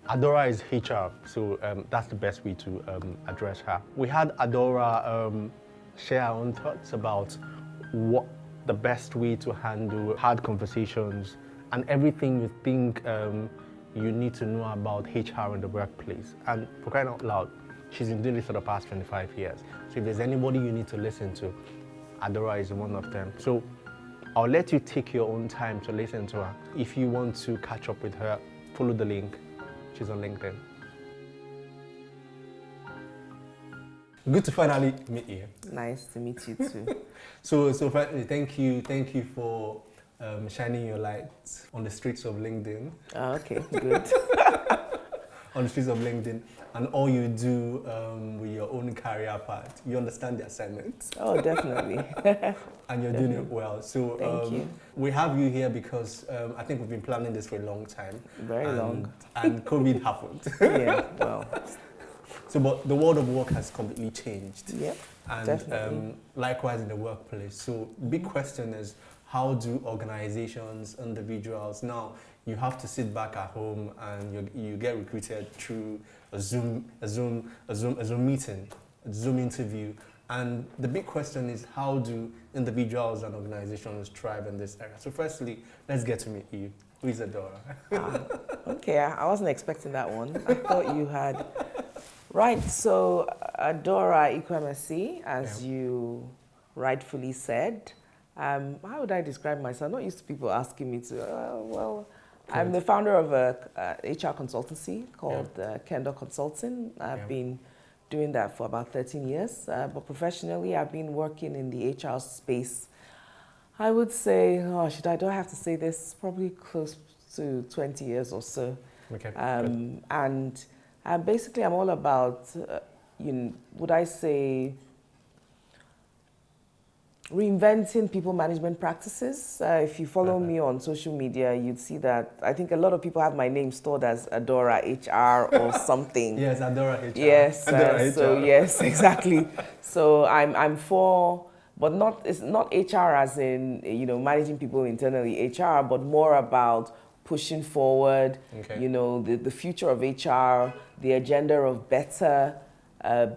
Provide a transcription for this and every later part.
Adora is HR, so that's the best way to address her. We had Adora share our own thoughts about what the best way to handle hard conversations and everything you think you need to know about HR in the workplace. And for crying out loud, she's been doing this for the past 25 years. So if there's anybody you need to listen to, Adora is one of them. So I'll let you take your own time to listen to her. If you want to catch up with her, follow the link. She's on LinkedIn. Good to finally meet you. Nice to meet you too. So finally, thank you for shining your light on the streets of LinkedIn. Oh, okay, good. On the streets of LinkedIn, and all you do with your own career path. You understand the assignment. Oh, definitely. And you're doing it well. So Thank you. We have you here because I think we've been planning this for a long time. Very long. And COVID happened. Yeah, well. So, but the world of work has completely changed. Yep, And definitely. likewise in the workplace. So, big question is, how do organizations, individuals, now you have to sit back at home and you get recruited through a Zoom meeting, a Zoom interview. And the big question is, how do individuals and organizations thrive in this area? So firstly, let's get to meet you. Who is Adora? Okay, I wasn't expecting that one. I thought you had. Right, so Adora Ikwuemesi, as you rightfully said. How would I describe myself? I'm not used to people asking me to, I'm the founder of a HR consultancy called Kendall Consulting. I've been doing that for about 13 years, but professionally I've been working in the HR space. I would say, do I have to say this? Probably close to 20 years or so. Okay. And basically I'm all about, would I say, reinventing people management practices. If you follow me on social media, you'd see that I think a lot of people have my name stored as Adora HR or something. Yes, Adora HR. Yes, Adora HR. so yes, exactly. So I'm for, but it's not HR as in managing people internally HR, but more about pushing forward. The future of HR, the agenda of better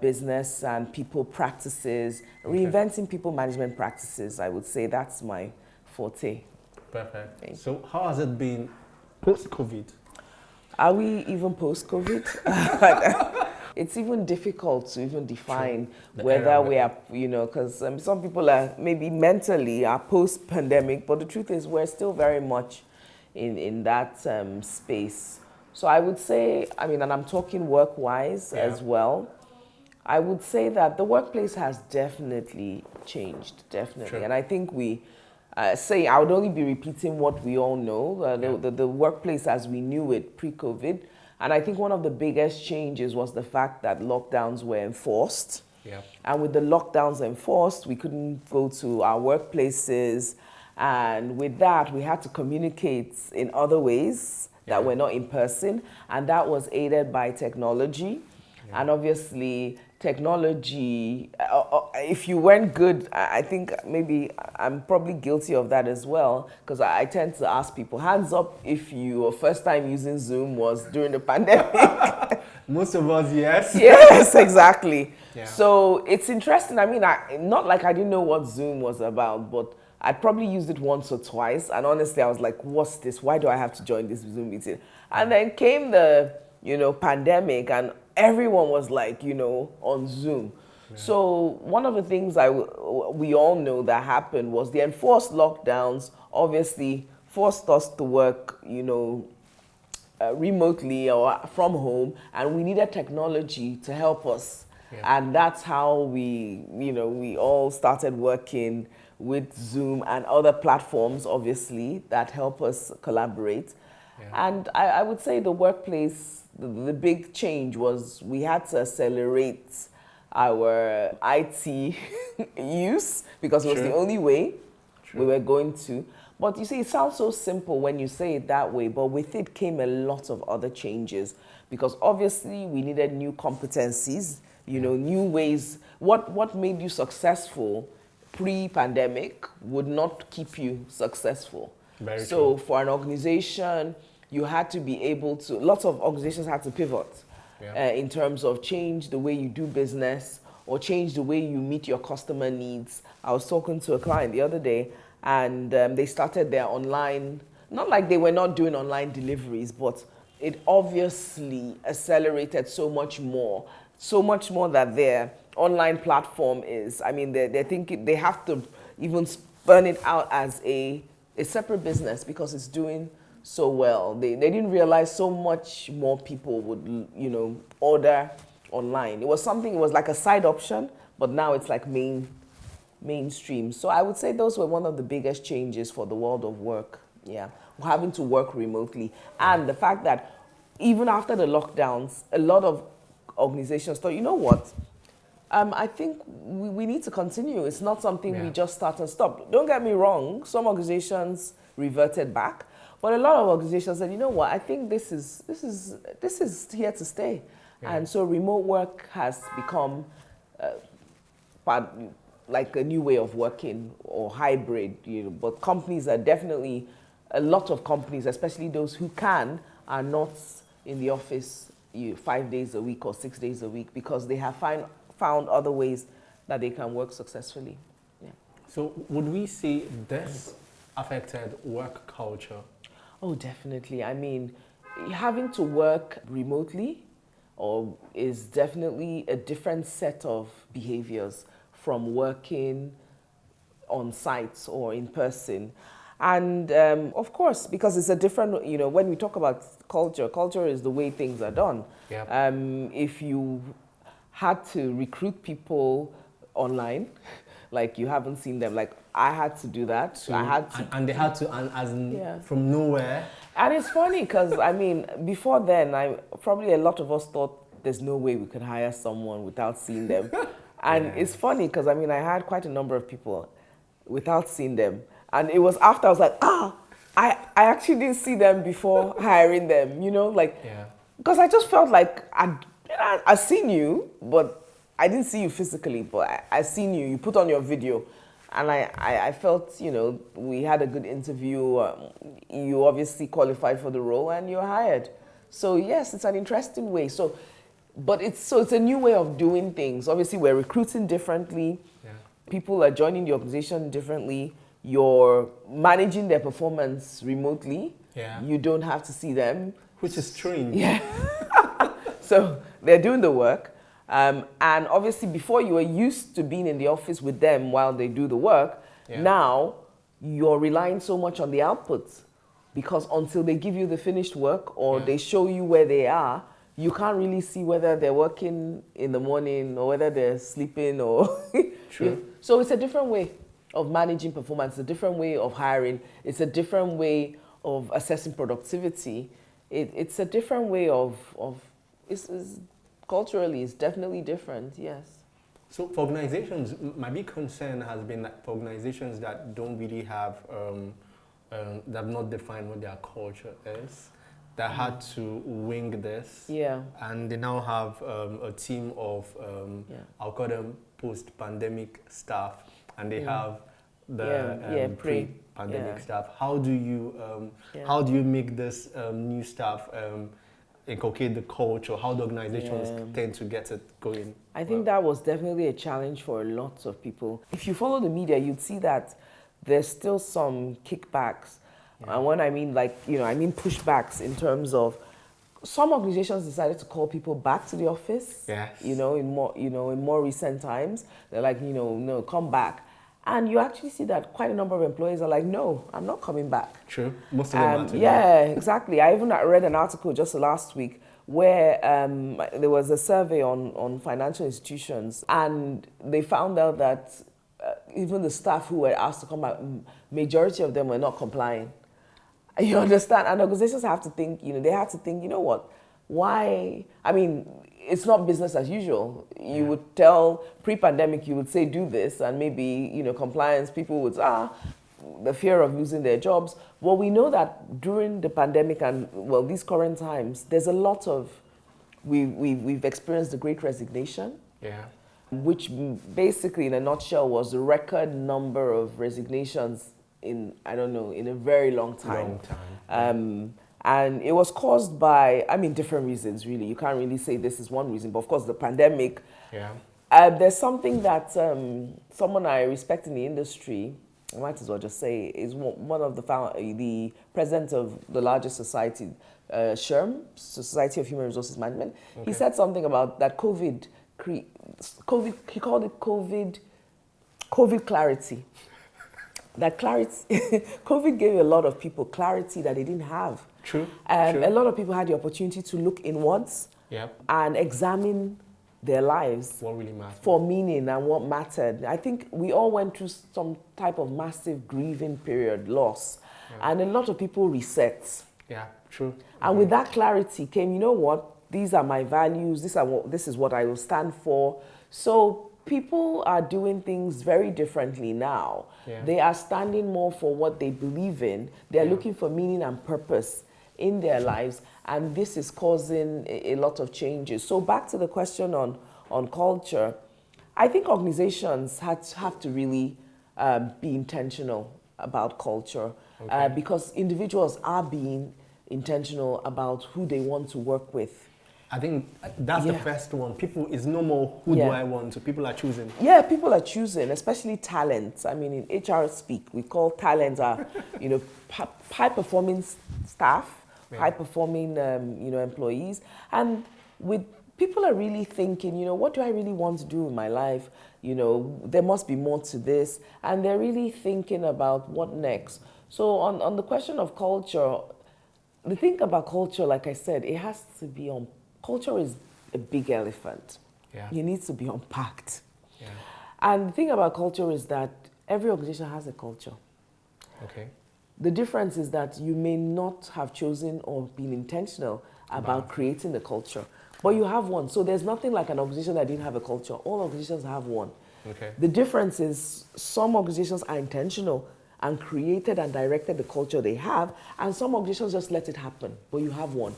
business and people practices, reinventing people management practices. I would say that's my forte. Perfect. So how has it been post-COVID? Are we even post-COVID? It's even difficult to even define whether we are, because some people are maybe mentally are post-pandemic, but the truth is we're still very much in that space. So I would say, and I'm talking work-wise as well, I would say that the workplace has definitely changed, definitely. Sure. And I think I would only be repeating what we all know, the workplace as we knew it pre-COVID. And I think one of the biggest changes was the fact that lockdowns were enforced. Yeah. And with the lockdowns enforced, we couldn't go to our workplaces. And with that, we had to communicate in other ways that were not in person. And that was aided by technology. Yeah. And obviously, technology, if you weren't good, I think maybe I'm probably guilty of that as well, because I tend to ask people, hands up if your first time using Zoom was during the pandemic. Most of us, yes. Yes, exactly. Yeah. So it's interesting. Not like I didn't know what Zoom was about, but I probably used it once or twice. And honestly, I was like, what's this? Why do I have to join this Zoom meeting? And then came the, pandemic, and everyone was like, on Zoom. Yeah. So one of the things we all know that happened was the enforced lockdowns obviously forced us to work, remotely or from home, and we needed technology to help us. Yeah. And that's how we all started working with Zoom and other platforms, obviously, that help us collaborate. Yeah. And I would say the workplace, the big change was we had to accelerate our IT use because it was the only way we were going to. But you see, it sounds so simple when you say it that way, but with it came a lot of other changes because obviously we needed new competencies, new ways. What made you successful pre-pandemic would not keep you successful. Very so true. For an organization, you had to be able to, lots of organizations had to pivot Yeah. in terms of change the way you do business or change the way you meet your customer needs. I was talking to a client the other day, and they started their online, not like they were not doing online deliveries, but it obviously accelerated so much more that their online platform is, I mean, they're thinking they have to even spun it out as a separate business because it's doing so well. They didn't realize so much more people would, order online. It was like a side option, but now it's like mainstream. So I would say those were one of the biggest changes for the world of work. Yeah, having to work remotely. And the fact that even after the lockdowns, a lot of organizations thought, you know what, I think we need to continue. It's not something we just start and stop. Don't get me wrong, some organizations reverted back, but a lot of organizations said, you know what, I think this is here to stay. Yeah. And so remote work has become like a new way of working, or hybrid, but companies are definitely, a lot of companies, especially those who can, are not in the office 5 days a week or 6 days a week because they have found other ways that they can work successfully. Yeah. So would we say this affected work culture? Oh, definitely. I mean, having to work remotely is definitely a different set of behaviors from working on site or in person. And of course, because it's a different, when we talk about culture is the way things are done. Yep. If you had to recruit people online, like you haven't seen them, like I had to do that. So, I had to, and they had to, from nowhere. And it's funny because, I mean, before then, probably a lot of us thought there's no way we could hire someone without seeing them. And it's funny because, I mean, I had quite a number of people without seeing them. And it was after I was like, I actually didn't see them before hiring them, because I just felt like I seen you, but I didn't see you physically, but I seen you. You put on your video. And I felt, we had a good interview. You obviously qualified for the role and you're hired. So yes, it's an interesting way. But it's a new way of doing things. Obviously, we're recruiting differently. Yeah. People are joining the organization differently. You're managing their performance remotely. Yeah. You don't have to see them. Which is strange. Yeah. So they're doing the work. And obviously, before you were used to being in the office with them while they do the work, now you're relying so much on the outputs because until they give you the finished work or they show you where they are, you can't really see whether they're working in the morning or whether they're sleeping or... True. So it's a different way of managing performance, a different way of hiring. It's a different way of assessing productivity. It's a different way of culturally, it's definitely different, yes. So for organizations, my big concern has been that for organizations that don't really have, that have not defined what their culture is, that had to wing this. Yeah. And they now have a team of, I'll call them post-pandemic staff, and they have the pre-pandemic staff. How do you make this new staff inculcate the culture? How do organizations tend to get it going? I think that was definitely a challenge for lots of people. If you follow the media, you'd see that there's still some kickbacks. And when I mean I mean pushbacks in terms of some organizations decided to call people back to the office. Yes. In more recent times, they're like, no, come back. And you actually see that quite a number of employees are like, no, I'm not coming back. True. Most of them are too. Yeah, exactly. I even read an article just last week where there was a survey on financial institutions, and they found out that even the staff who were asked to come back, majority of them were not complying. You understand? And organizations have to think, they have to think, you know what, why? I mean, it's not business as usual. You would tell, pre-pandemic, you would say, do this, and maybe, compliance, people would say, the fear of losing their jobs. Well, we know that during the pandemic and, these current times, there's a lot of, we've experienced the Great Resignation. Yeah. Which basically, in a nutshell, was the record number of resignations in a very long time. And it was caused by, I mean, different reasons, really. You can't really say this is one reason, but of course, the pandemic. Yeah. There's something that someone I respect in the industry, I might as well just say, is one of the president of the largest society, SHRM, Society of Human Resources Management. Okay. He said something about that COVID, he called it COVID clarity. That clarity, COVID gave a lot of people clarity that they didn't have. True. True. A lot of people had the opportunity to look inwards and examine their lives. What really mattered. For meaning and what mattered. I think we all went through some type of massive grieving period, loss. And a lot of people reset. Yeah, true. And with that clarity came, you know what, these are my values, this is what I will stand for. So people are doing things very differently now. Yeah. They are standing more for what they believe in. They're looking for meaning and purpose in their lives, and this is causing a lot of changes. So back to the question on culture, I think organizations have to really be intentional about culture, because individuals are being intentional about who they want to work with. I think that's the first one. People is no more who do I want, so people are choosing. Yeah, people are choosing, especially talent. I mean, in HR speak, we call talent high-performing staff, high-performing employees, and with people are really thinking, what do I really want to do in my life? There must be more to this, and they're really thinking about what next. So on the question of culture, the thing about culture, like I said, it has to be on. Culture is a big elephant. Yeah. It needs to be unpacked. Yeah. And the thing about culture is that every organization has a culture. Okay. The difference is that you may not have chosen or been intentional about creating the culture, but you have one. So there's nothing like an organization that didn't have a culture. All organizations have one. Okay. The difference is some organizations are intentional and created and directed the culture they have, and some organizations just let it happen, but you have one.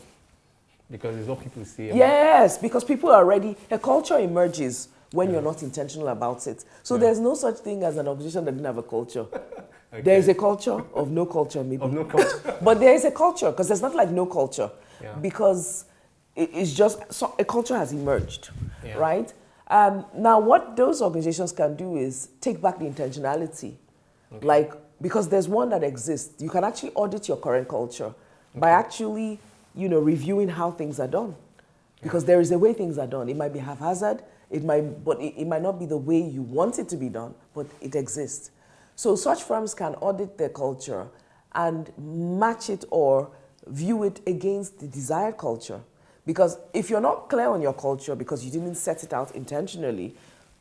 Because it's what people see. Yes, because people are already, a culture emerges when you're not intentional about it. So there's no such thing as an organization that didn't have a culture. Okay. There is a culture of no culture, maybe. Of no culture. But there is a culture, because there's not like no culture. Yeah. Because it's just, a culture has emerged, right? Now, what those organizations can do is take back the intentionality. Okay. Because there's one that exists. You can actually audit your current culture by actually reviewing how things are done, because there is a way things are done. It might be haphazard, it might not be the way you want it to be done, but it exists. So such firms can audit their culture and match it or view it against the desired culture. Because if you're not clear on your culture because you didn't set it out intentionally,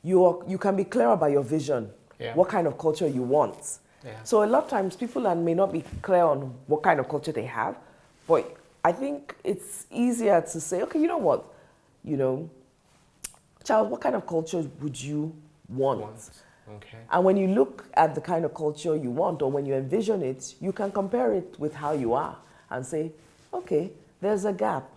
you can be clear about your vision, what kind of culture you want. Yeah. So a lot of times people may not be clear on what kind of culture they have, but I think it's easier to say, okay, you know what, child, what kind of culture would you want? Okay. And when you look at the kind of culture you want, or when you envision it, you can compare it with how you are and say, okay, there's a gap.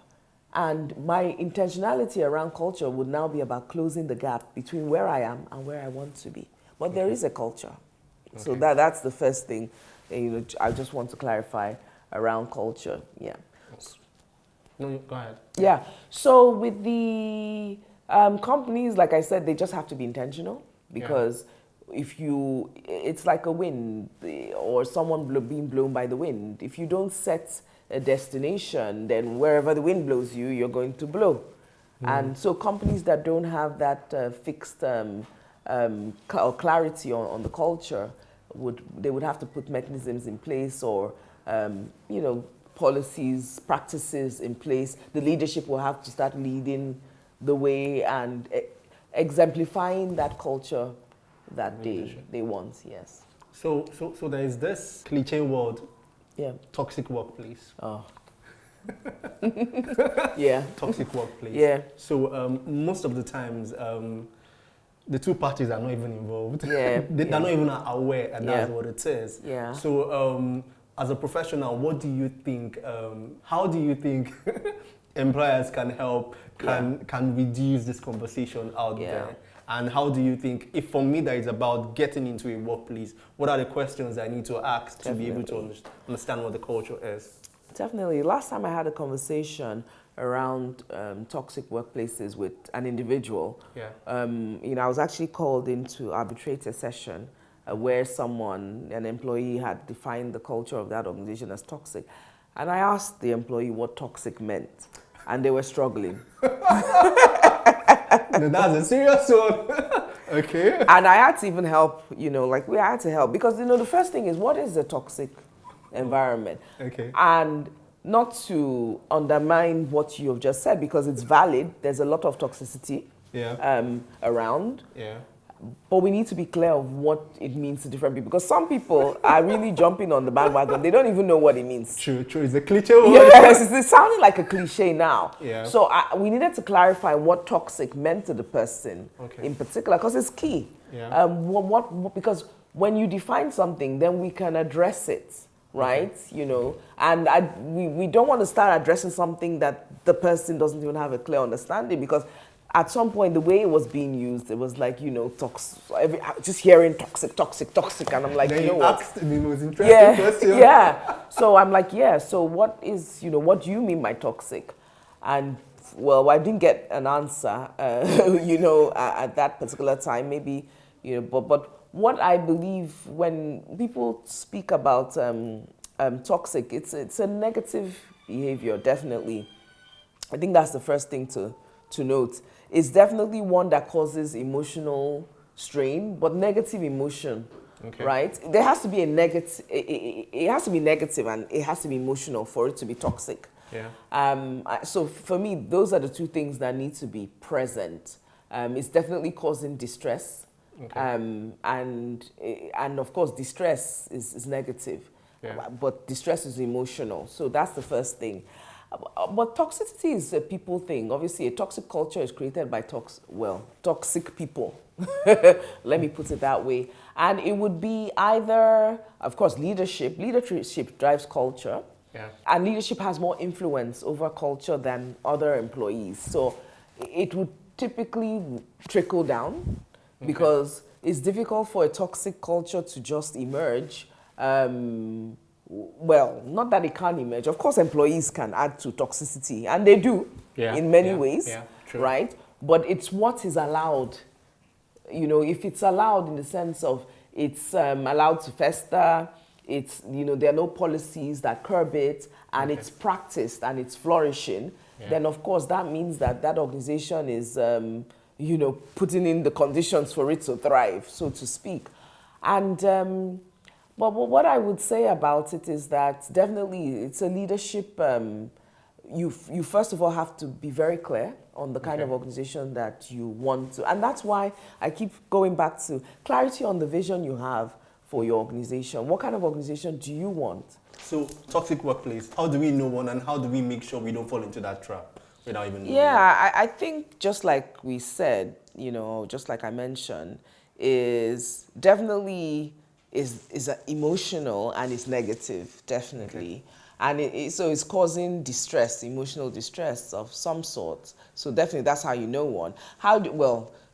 And my intentionality around culture would now be about closing the gap between where I am and where I want to be. But there is a culture. Okay. So that's the first thing I just want to clarify around culture. Yeah. No, go ahead. Yeah. So with the companies, like I said, they just have to be intentional, because it's like a wind or someone being blown by the wind. If you don't set a destination, then wherever the wind blows you, you're going to blow. And so companies that don't have that fixed or clarity on the culture, they would have to put mechanisms in place, or policies, practices in place. The leadership will have to start leading the way and exemplifying that culture that they want. Yes. So there is this cliche word, toxic workplace. Oh. Toxic workplace. Yeah. So most of the times, the two parties are not even involved. Yeah. They're not even aware, and that's what it is. Yeah. So as a professional, what do you think? How do you think employers can help, can reduce this conversation out there? And how do you think, if for me that is about getting into a workplace, what are the questions I need to ask to be able to understand what the culture is? Definitely. Last time I had a conversation around toxic workplaces with an individual, Yeah. I was actually called in to arbitrate a session where an employee had defined the culture of that organization as toxic. And I asked the employee what toxic meant, and they were struggling. No, that's a serious one. Okay. And I had to even help, we had to help because, the first thing is, what is a toxic environment? Okay. And not to undermine what you've just said, because it's valid. There's a lot of toxicity around. Yeah. But we need to be clear of what it means to different people. Because some people are really jumping on the bandwagon. They don't even know what it means. True. It's a cliche word. Yes, it's sounding like a cliche now. Yeah. So we needed to clarify what toxic meant to the person in particular, because it's key. Yeah. Because when you define something, then we can address it, right? Okay. And we don't want to start addressing something that the person doesn't even have a clear understanding, because at some point, the way it was being used, it was like, just hearing toxic, and I'm like, then you what? asked the most interesting question. Yeah. So I'm like, so what do you mean by toxic? And, well, I didn't get an answer, at that particular time, maybe, but what I believe when people speak about toxic, it's a negative behavior, definitely. I think that's the first thing to note. It's definitely one that causes emotional strain, but negative emotion, right? There has to be a negative, it has to be negative and it has to be emotional for it to be toxic. Yeah. So for me, those are the two things that need to be present. It's definitely causing distress. And of course, distress is negative, but distress is emotional. So that's the first thing. But toxicity is a people thing. Obviously, a toxic culture is created by toxic people. Let me put it that way. And it would be either, of course, leadership. Leadership drives culture. Yeah. And leadership has more influence over culture than other employees. So it would typically trickle down because it's difficult for a toxic culture to just emerge. Well, not that it can't emerge. Of course, employees can add to toxicity, and they do in many ways, right? But it's what is allowed. If it's allowed in the sense of it's allowed to fester, it's, there are no policies that curb it, and it's practiced and it's flourishing, then of course that means that organization is, putting in the conditions for it to thrive, so to speak. And but what I would say about it is that definitely it's a leadership. You first of all have to be very clear on the kind of organization that you want to. And that's why I keep going back to clarity on the vision you have for your organization. What kind of organization do you want? So, toxic workplace, how do we know one and how do we make sure we don't fall into that trap without even knowing? I think just like we said, just like I mentioned, is definitely is emotional and it's negative, definitely. And so it's causing distress, emotional distress of some sort. So definitely that's how you know one.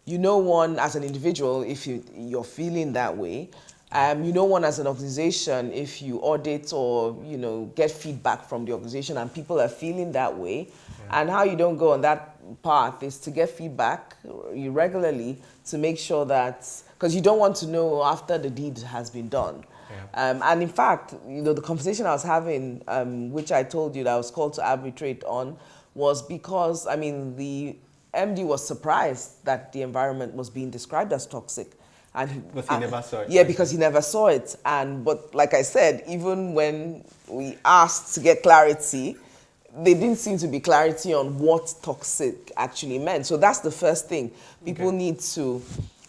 You know one as an individual if you're feeling that way. You know one as an organization if you audit or get feedback from the organization and people are feeling that way. And how you don't go on that path is to get feedback regularly to make sure that, because you don't want to know after the deed has been done. And in fact, the conversation I was having, which I told you that I was called to arbitrate on, was because, the MD was surprised that the environment was being described as toxic. Because he never saw it. Yeah, because he never saw it. But like I said, even when we asked to get clarity, there didn't seem to be clarity on what toxic actually meant. So that's the first thing. People need to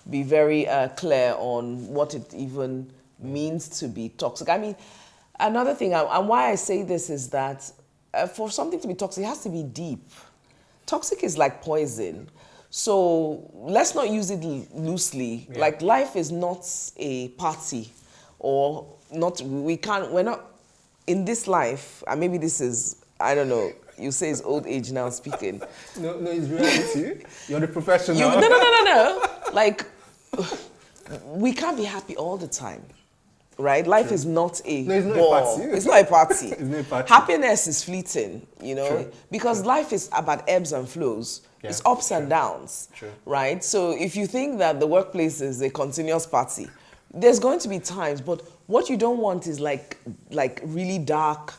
be very clear on what it even means to be toxic. Another thing, and why I say this is that for something to be toxic, it has to be deep. Toxic is like poison. So let's not use it loosely. Like life is not a party or not, we're not, in this life, and maybe this is, I don't know, you say it's old age now speaking. No, it's reality. You're the professional. No. Like, we can't be happy all the time, right? Life is not a No, it's not a ball. party. It's not a party. It's not a party. Happiness is fleeting, you know, True. because life is about ebbs and flows. Yeah. It's ups and downs, True. right? So if you think that the workplace is a continuous party, there's going to be times, but what you don't want is like really dark,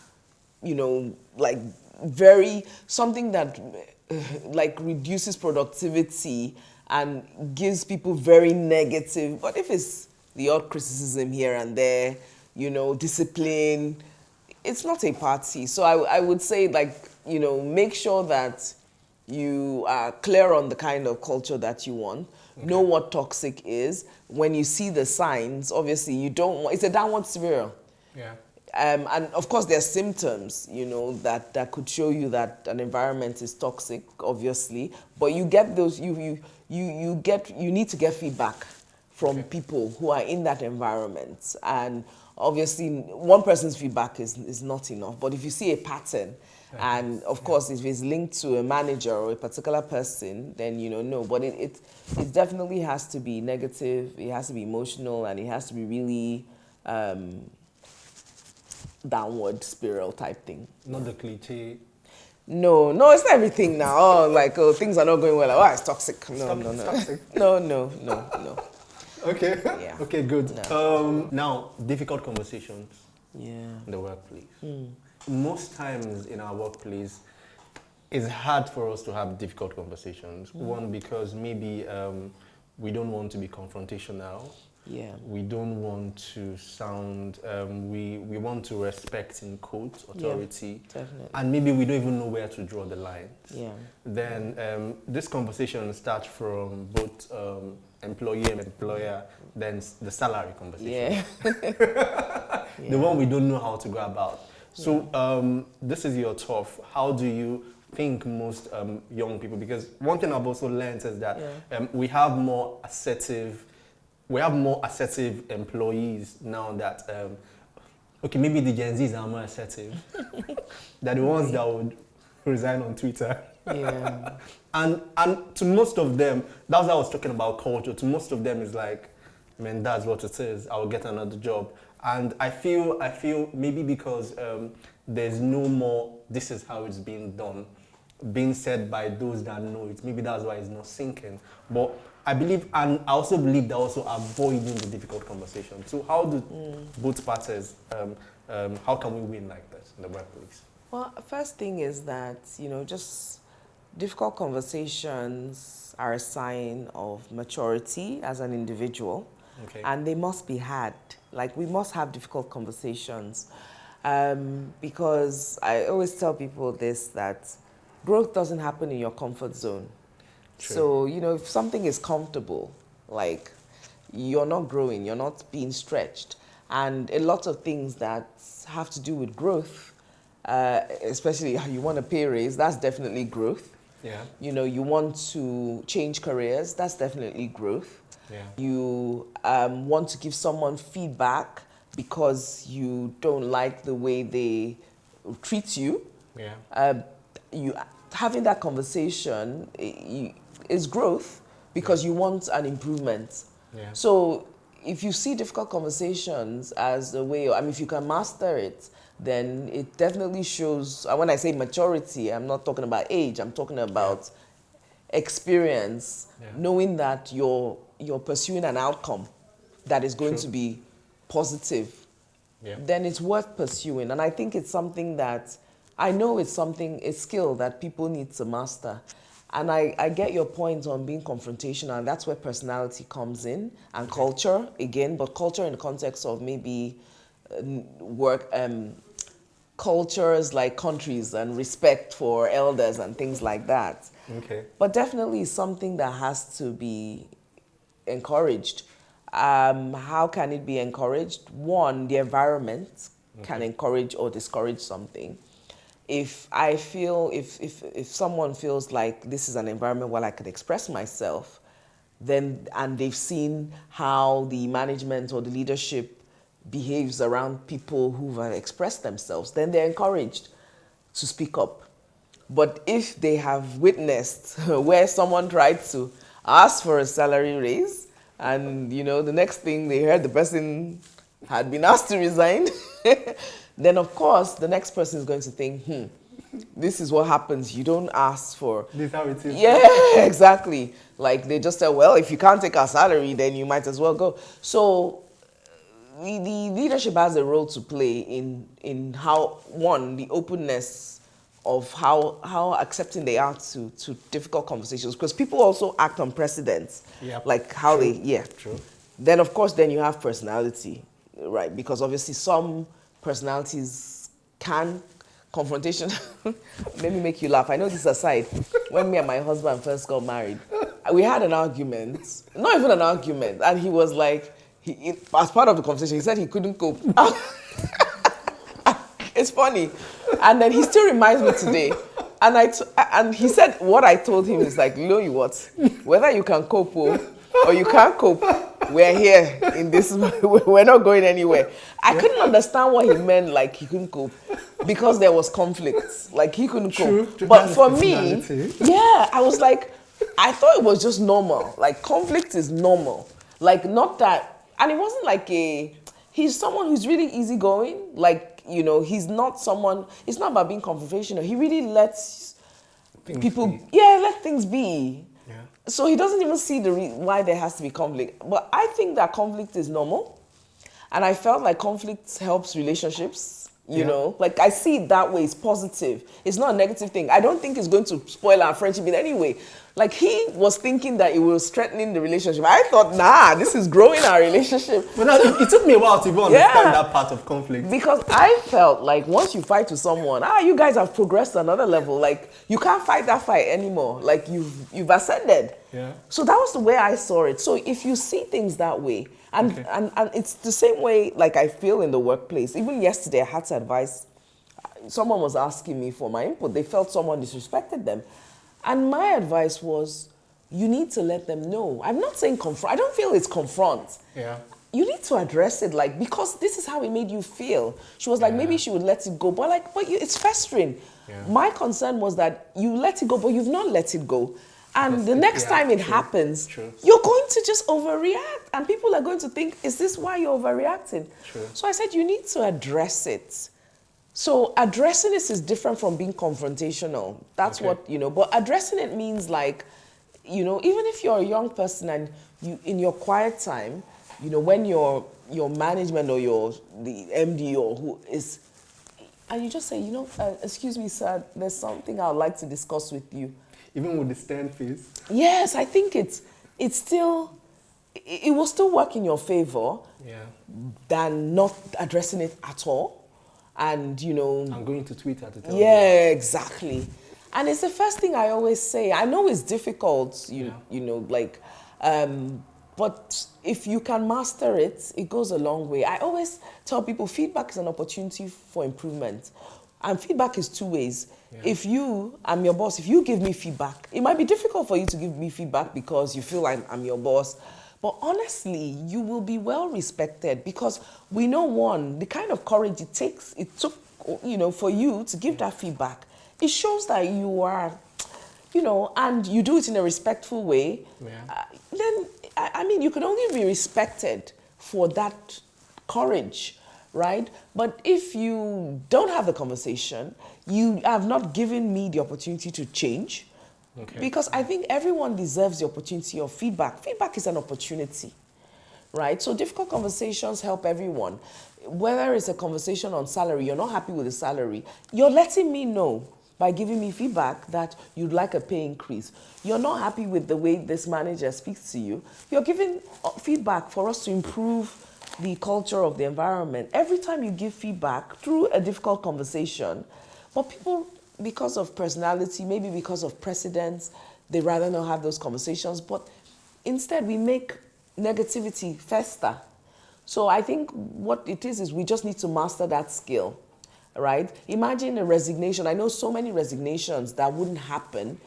you know, like very something that like reduces productivity and gives people very negative. But if it's the odd criticism here and there, you know, discipline, it's not a party. So I would say, like, you know, make sure that you are clear on the kind of culture that you want. Okay. Know what toxic is. When you see the signs, obviously you don't want, it's a downward spiral. Yeah. And of course there's symptoms, you know, that could show you that an environment is toxic, obviously. But you get those, you need to get feedback from people who are in that environment. And obviously one person's feedback is not enough. But if you see a pattern, and of course if it's linked to a manager or a particular person, then you know, no. But it definitely has to be negative, it has to be emotional, and it has to be really downward spiral type thing. Not the cliche. No, it's not everything now. Oh, like, oh, things are not going well. Oh, it's toxic. No. No. Okay. Yeah. Okay, good. No. Now, difficult conversations. Yeah. In the workplace. Most times in our workplace, it's hard for us to have difficult conversations. One, because maybe we don't want to be confrontational. Yeah. We don't want to sound, we want to respect, in quotes, authority. Yeah, definitely. And maybe we don't even know where to draw the line. Yeah. Then this conversation starts from both employee and employer, then the salary conversation. Yeah. The one we don't know how to go about. So this is your tough. How do you think most young people, because one thing I've also learned is that we have more assertive employees now that, okay, maybe the Gen Zs are more assertive. They're the ones that would resign on Twitter. Yeah. And to most of them, that's what I was talking about culture. To most of them, it's like, man, that's what it is. I'll get another job. And I feel maybe because there's no more, this is how it's being done, being said by those that know it. Maybe that's why it's not sinking. But I believe, and I also believe they're also avoiding the difficult conversation. So how do both parties, how can we win like this in the workplace? Well, first thing is that, you know, just difficult conversations are a sign of maturity as an individual. Okay. And they must be had. Like, we must have difficult conversations. Because I always tell people this, that growth doesn't happen in your comfort zone. True. So, you know, if something is comfortable, like, you're not growing, you're not being stretched. And a lot of things that have to do with growth, especially how you want a pay raise, that's definitely growth. Yeah. You know, you want to change careers, that's definitely growth. Yeah. You want to give someone feedback because you don't like the way they treat you. Yeah. You having that conversation is growth because you want an improvement. Yeah. So if you see difficult conversations as a way, I mean, if you can master it, then it definitely shows. And when I say maturity, I'm not talking about age. I'm talking about experience, knowing that you're pursuing an outcome that is going to be positive. Yeah. Then it's worth pursuing. And I think it's something that, I know it's a skill that people need to master. And I get your point on being confrontational, and that's where personality comes in, and culture, again, but culture in the context of maybe cultures like countries and respect for elders and things like that. Okay. But definitely something that has to be encouraged. How can it be encouraged? One, the environment can encourage or discourage something. If I feel, if someone feels like this is an environment where I could express myself, then, and they've seen how the management or the leadership behaves around people who've expressed themselves, then they're encouraged to speak up. But if they have witnessed where someone tried to ask for a salary raise, and you know, the next thing they heard the person had been asked to resign, then of course the next person is going to think, this is what happens. You don't ask for. This is how it is. Yeah, exactly. Like they just said, well, if you can't take our salary, then you might as well go. So the leadership has a role to play in how, one, the openness of how accepting they are to difficult conversations, because people also act on precedents, like how True. True. Then of course, then you have personality, right? Because obviously some personalities can confrontation. Let me make you laugh. I know this aside. When me and my husband first got married, we had an argument, not even an argument, and he was like, as part of the conversation, he said he couldn't cope. It's funny. And then he still reminds me today. And he said what I told him is like, know you what? Whether you can cope or you can't cope, we're here in this, we're not going anywhere. I couldn't understand what he meant, like he couldn't cope, because there was conflict. Like he couldn't cope. True. But for me, yeah, I was like, I thought it was just normal. Like conflict is normal. Like not that, and it wasn't like he's someone who's really easygoing. Like, you know, he's not someone, it's not about being confrontational. He really lets people, let things be. Yeah. So he doesn't even see why there has to be conflict. But I think that conflict is normal. And I felt like conflict helps relationships, you know. Like I see it that way, it's positive. It's not a negative thing. I don't think it's going to spoil our friendship in any way. Like he was thinking that it was strengthening the relationship. I thought, nah, this is growing our relationship. But it took me a while to even understand that part of conflict. Because I felt like once you fight with someone, you guys have progressed to another level. Like you can't fight that fight anymore. Like you've ascended. Yeah. So that was the way I saw it. So if you see things that way, and it's the same way like I feel in the workplace. Even yesterday I had to advise, someone was asking me for my input. They felt someone disrespected them. And my advice was, you need to let them know. I'm not saying confront. I don't feel it's confront. Yeah. You need to address it, like, because this is how it made you feel. She was like, maybe she would let it go, but it's festering. Yeah. My concern was that you let it go, but you've not let it go. And the next time it happens, you're going to just overreact. And people are going to think, is this why you're overreacting? True. So I said, you need to address it. So addressing this is different from being confrontational. That's what, you know, but addressing it means like, you know, even if you're a young person and you, in your quiet time, you know, when your management or the MD or who is, and you just say, you know, excuse me, sir, there's something I would like to discuss with you. Even with the stern face? Yes, I think it will still work in your favor than not addressing it at all. And, you know... I'm going to Twitter to tell you. Yeah, exactly. And it's the first thing I always say. I know it's difficult, you know, like... but if you can master it, it goes a long way. I always tell people feedback is an opportunity for improvement. And feedback is two ways. Yeah. If I'm your boss, if you give me feedback, it might be difficult for you to give me feedback because you feel like I'm your boss. But honestly, you will be well respected because we know, one, the kind of courage it took, you know, for you to give that feedback. It shows that you are, you know, and you do it in a respectful way. Yeah. Then, I mean, you can only be respected for that courage, right? But if you don't have the conversation, you have not given me the opportunity to change. Okay. Because I think everyone deserves the opportunity of feedback. Feedback is an opportunity, right? So difficult conversations help everyone. Whether it's a conversation on salary, you're not happy with the salary, you're letting me know by giving me feedback that you'd like a pay increase. You're not happy with the way this manager speaks to you. You're giving feedback for us to improve the culture of the environment. Every time you give feedback through a difficult conversation, but people, because of personality, maybe because of precedents, they rather not have those conversations. But instead, we make negativity fester. So I think what it is we just need to master that skill, right? Imagine a resignation. I know so many resignations that wouldn't happen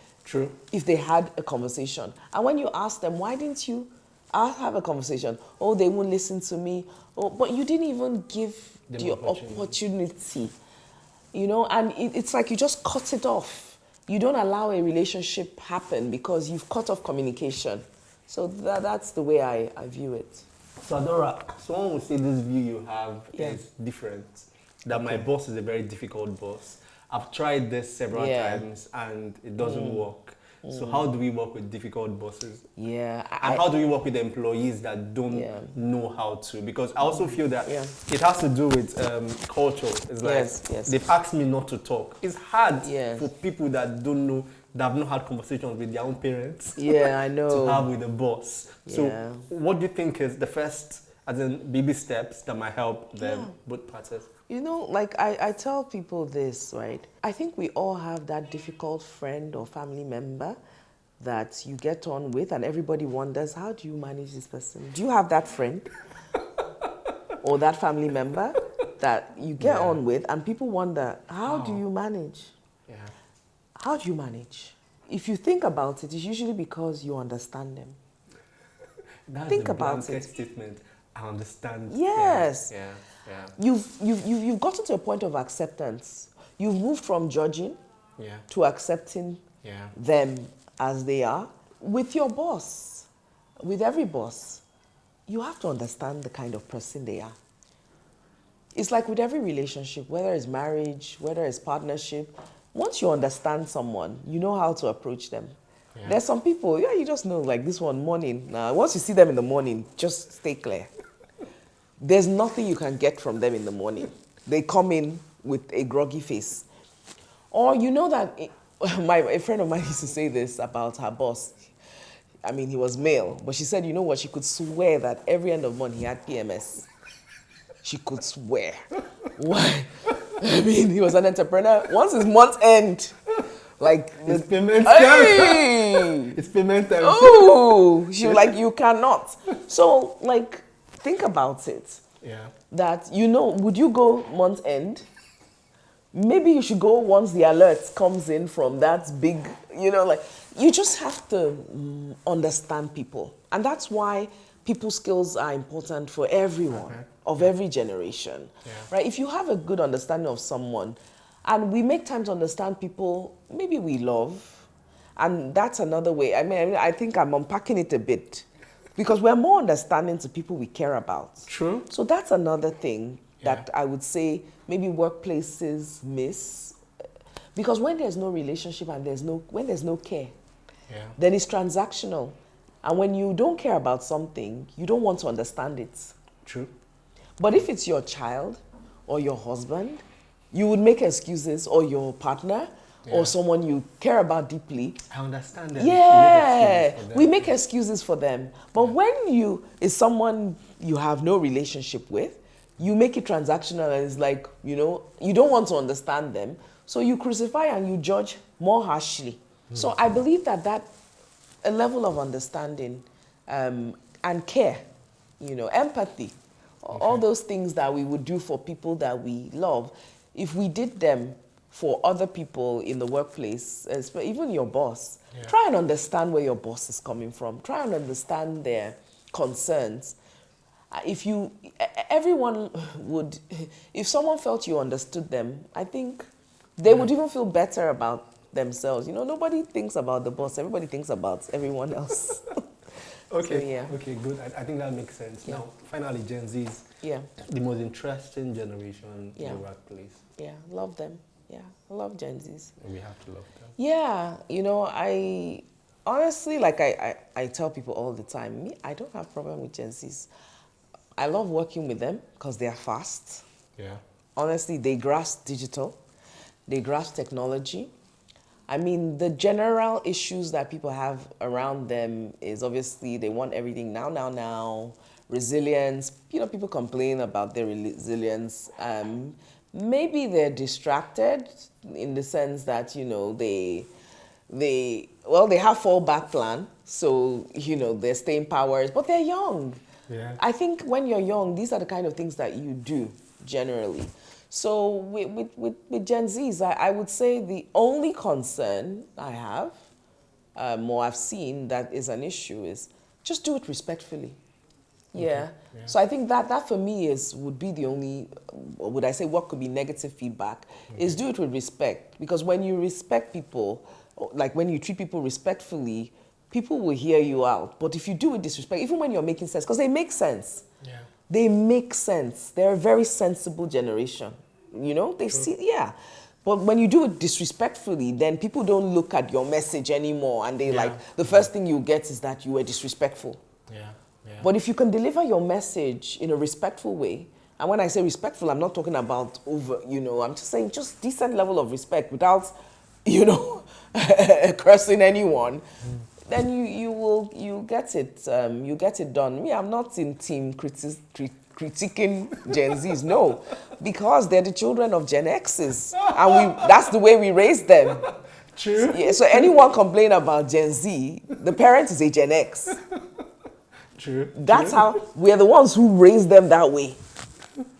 if they had a conversation. And when you ask them, why didn't you have a conversation? Oh, they won't listen to me. Oh, but you didn't even give the opportunity. You know, and it's like you just cut it off. You don't allow a relationship happen because you've cut off communication. So that's the way I view it. So Adora, someone will say this view you have Yeah. is different. That my boss is a very difficult boss. I've tried this several times and it doesn't work. So how do we work with difficult bosses? Yeah. And how do we work with employees that don't know how to? Because I also feel that it has to do with culture. It's like they've asked me not to talk. It's hard for people that don't know, that have not had conversations with their own parents. Yeah, I know. To have with the boss. So what do you think is the first, as in baby steps that might help them, both parties? You know, like I tell people this, right? I think we all have that difficult friend or family member that you get on with and everybody wonders, how do you manage this person? Do you have that friend or that family member that you get on with and people wonder, how do you manage? Yeah. How do you manage? If you think about it, it's usually because you understand them. That's think a about blanket statement. I understand. Yes. Yeah. Yeah. You've gotten to a point of acceptance. You've moved from judging to accepting them as they are. With your boss, with every boss, you have to understand the kind of person they are. It's like with every relationship, whether it's marriage, whether it's partnership, once you understand someone, you know how to approach them. Yeah. There's some people, you just know, like this one morning. Now, once you see them in the morning, just stay clear. There's nothing you can get from them in the morning. They come in with a groggy face. Or you know that, a friend of mine used to say this about her boss. I mean, he was male, but she said, you know what, she could swear that every end of month he had PMS. She could swear. Why? I mean, he was an entrepreneur. Once it's month end, like it's payment time. Hey! It's payment time. Oh, she was like, you cannot. So, like, think about it. Yeah. That, you know, would you go month end? Maybe you should go once the alert comes in from that big, you know, like, you just have to understand people. And that's why people skills are important for everyone of every generation, right? If you have a good understanding of someone, and we make time to understand people, maybe we love, and that's another way. I mean, I think I'm unpacking it a bit, because we're more understanding to people we care about. True. So that's another thing that I would say maybe workplaces miss, because when there's no relationship and when there's no care, then it's transactional. And when you don't care about something, you don't want to understand it. True. But if it's your child or your husband, you would make excuses, or your partner or someone you care about deeply. I understand them. Yeah, we make excuses for them. But when is someone you have no relationship with, you make it transactional, and it's like, you know, you don't want to understand them. So you crucify and you judge more harshly. So I believe that a level of understanding and care, you know, empathy, all those things that we would do for people that we love, if we did them for other people in the workplace, even your boss, try and understand where your boss is coming from. Try and understand their concerns. Everyone would, if someone felt you understood them, I think they would even feel better about themselves. You know, nobody thinks about the boss. Everybody thinks about everyone else. Okay. So, Okay, good. I think that makes sense. Now, finally, Gen Zs. The most interesting generation in the workplace. Yeah, love them. Yeah, I love Gen Zs. We have to love them. Yeah, you know, I honestly, like I tell people all the time, I don't have problem with Gen Zs. I love working with them because they are fast. Yeah. Honestly, they grasp digital. They grasp technology. I mean, the general issues that people have around them is obviously they want everything now. Resilience. You know, people complain about their resilience. Maybe they're distracted in the sense that, you know, they have fallback plan. So, you know, their staying powers, but they're young. Yeah. I think when you're young, these are the kind of things that you do generally. So with Gen Zs, I would say the only concern I have, or I've seen that is an issue, is just do it respectfully. Yeah. So I think that for me would be the only, would I say what could be negative feedback, is do it with respect. Because when you respect people, like when you treat people respectfully, people will hear you out. But if you do it disrespect, even when you're making sense, because they make sense. Yeah. They make sense. They're a very sensible generation. You know, they see, yeah. But when you do it disrespectfully, then people don't look at your message anymore, and they the first thing you get is that you were disrespectful. Yeah. Yeah. But if you can deliver your message in a respectful way, and when I say respectful, I'm not talking about over, I'm just saying just decent level of respect without, cursing anyone, then you get it. You get it done. Me, I'm not in team critiquing Gen Zs, no, because they're the children of Gen X's, and that's the way we raised them. True. Yeah, so anyone complain about Gen Z, the parent is a Gen X. True. That's how we're the ones who raised them that way,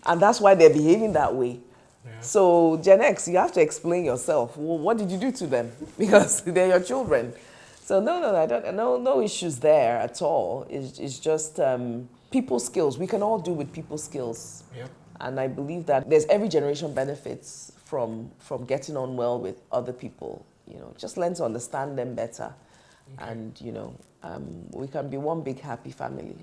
and that's why they're behaving that way. Yeah. So Gen X, you have to explain yourself. Well, what did you do to them? Because they're your children. So no issues there at all. It's just people skills. We can all do with people skills. Yep. And I believe that there's every generation benefits from getting on well with other people. Just learn to understand them better, and we can be one big happy family.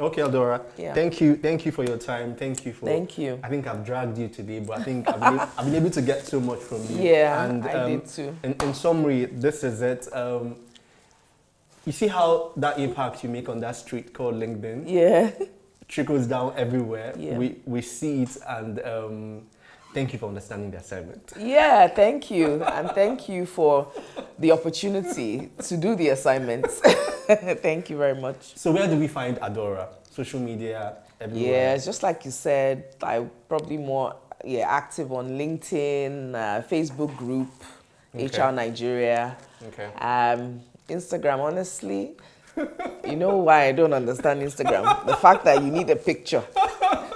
Okay, Adora. Yeah. Thank you for your time. Thank you. Thank I think I've dragged you today, but I think I've been able to get so much from you. Yeah, and, I did too. In summary, this is it. You see how that impact you make on that street called LinkedIn Yeah. trickles down everywhere. Yeah. We see it, and thank you for understanding the assignment. Yeah, thank you. And thank you for the opportunity to do the assignments. Thank you very much. So where do we find Adora? Social media, everywhere? Yeah, it's just like you said, I'm probably more active on LinkedIn, Facebook group, Okay. HR Nigeria. Okay. Instagram, honestly, you know why I don't understand Instagram? The fact that you need a picture.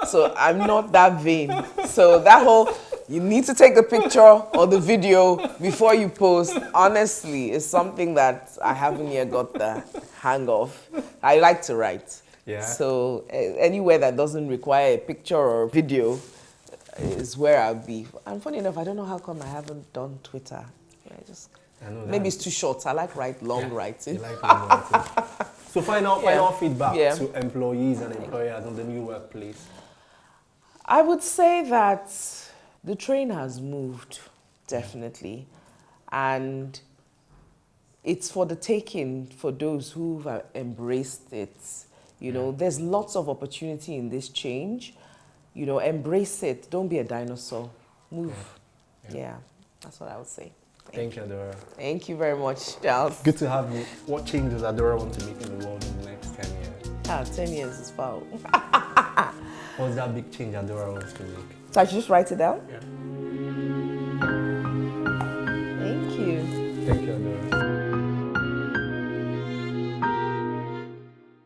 So I'm not that vain. So that whole, you need to take the picture or the video before you post, honestly, is something that I haven't yet got the hang of. I like to write. Yeah. So anywhere that doesn't require a picture or video is where I'll be. And funny enough, I don't know how come I haven't done Twitter. I know that. Maybe it's too short. I like long You writing. like long writing. So final feedback Yeah. to employees and employers in the new workplace. I would say that the train has moved, definitely. And it's for the taking for those who've embraced it. There's lots of opportunity in this change. Embrace it. Don't be a dinosaur. Move. Yeah, that's what I would say. Thank you, Adora. Thank you very much, Charles. Good to have you. What change does Adora want to make in the world in the next 10 years? 10 years is far. What's that big change Adora wants to make? So I should just write it down? Yeah. Thank you. Thank you, Adora.